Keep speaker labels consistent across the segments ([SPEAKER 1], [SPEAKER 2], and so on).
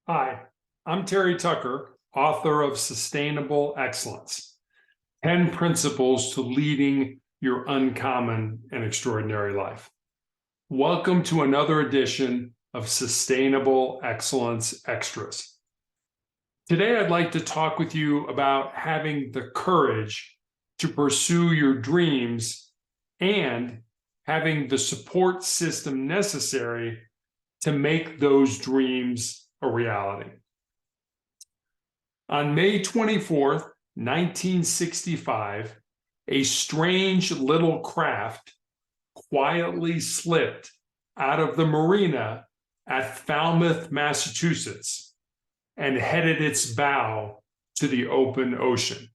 [SPEAKER 1] Hi, I'm Terry Tucker, author of Sustainable Excellence 10 Principles to Leading Your Uncommon and Extraordinary Life. Welcome to another edition of Sustainable Excellence Extras. Today, I'd like to talk with you about having the courage to pursue your dreams and having the support system necessary to make those dreams a reality. On May 24th, 1965, a strange little craft quietly slipped out of the marina at Falmouth, Massachusetts, and headed its bow to the open ocean.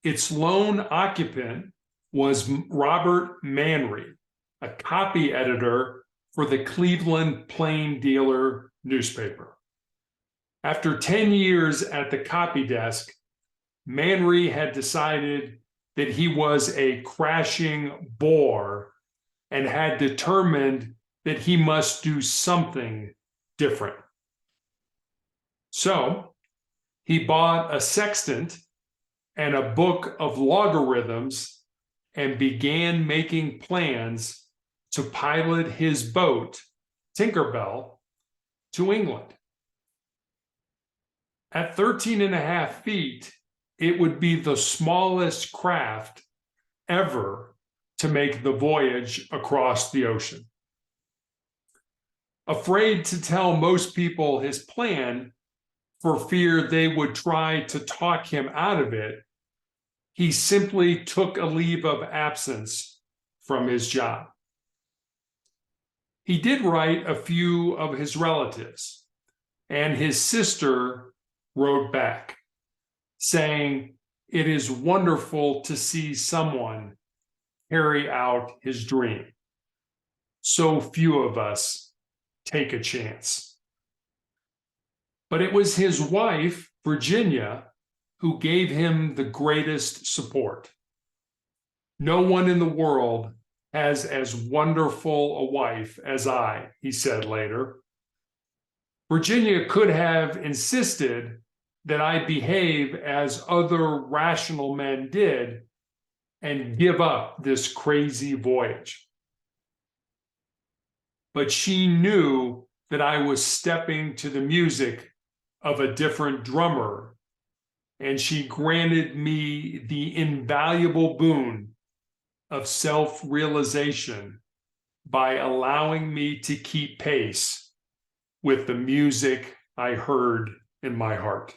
[SPEAKER 1] Its lone occupant was Robert Manry, a copy editor for the Cleveland Plain Dealer newspaper. After 10 years at the copy desk, Manry had decided that he was a crashing bore and had determined that he must do something different. So he bought a sextant and a book of logarithms and began making plans to pilot his boat, Tinkerbell, to England. At 13 and a half feet, it would be the smallest craft ever to make the voyage across the ocean. Afraid to tell most people his plan for fear they would try to talk him out of it, he simply took a leave of absence from his job. He did write a few of his relatives, and his sister wrote back, saying, "It is wonderful to see someone carry out his dream. So few of us take a chance." But it was his wife, Virginia, who gave him the greatest support. "No one in the world has as wonderful a wife as I," he said later. Virginia could have insisted that I behave as other rational men did and give up this crazy voyage. But she knew that I was stepping to the music of a different drummer, and she granted me the invaluable boon of self-realization by allowing me to keep pace with the music I heard in my heart.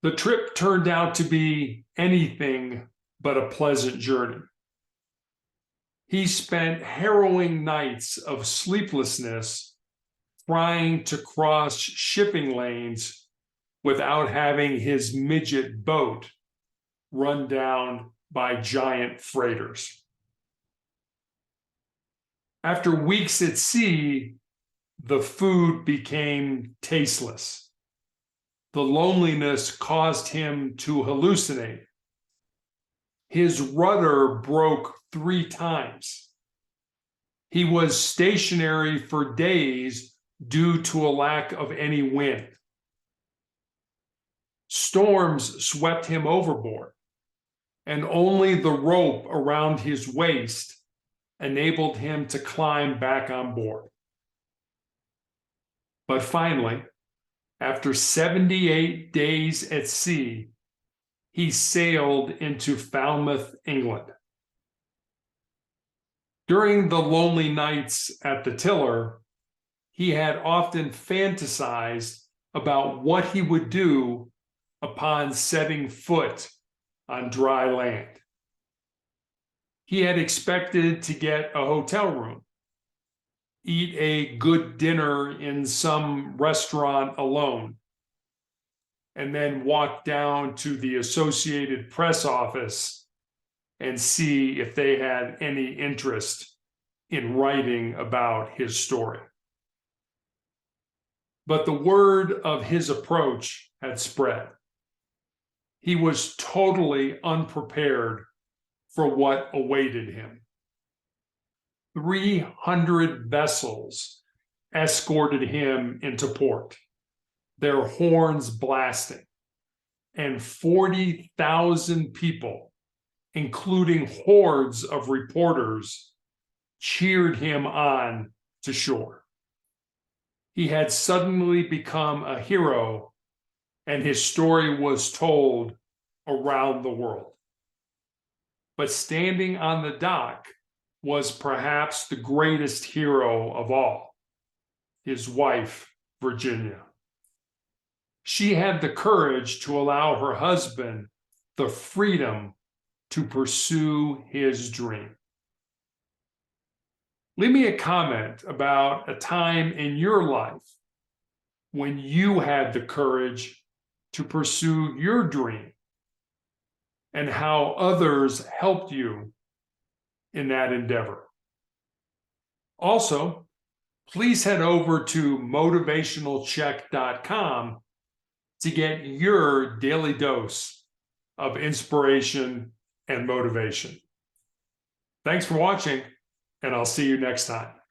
[SPEAKER 1] The trip turned out to be anything but a pleasant journey. He spent harrowing nights of sleeplessness trying to cross shipping lanes without having his midget boat run down by giant freighters. After weeks at sea, the food became tasteless. The loneliness caused him to hallucinate. His rudder broke 3 times. He was stationary for days due to a lack of any wind. Storms swept him overboard, and only the rope around his waist enabled him to climb back on board. But finally, after 78 days at sea, he sailed into Falmouth, England. During the lonely nights at the tiller, he had often fantasized about what he would do upon setting foot on dry land. He had expected to get a hotel room, eat a good dinner in some restaurant alone, and then walk down to the Associated Press office and see if they had any interest in writing about his story. But the word of his approach had spread. He was totally unprepared for what awaited him. 300 vessels escorted him into port, their horns blasting, and 40,000 people, including hordes of reporters, cheered him on to shore. He had suddenly become a hero, and his story was told around the world. But standing on the dock was perhaps the greatest hero of all, his wife, Virginia. She had the courage to allow her husband the freedom to pursue his dream. Leave me a comment about a time in your life when you had the courage to pursue your dream and how others helped you in that endeavor. Also, please head over to motivationalcheck.com to get your daily dose of inspiration and motivation. Thanks for watching, and I'll see you next time.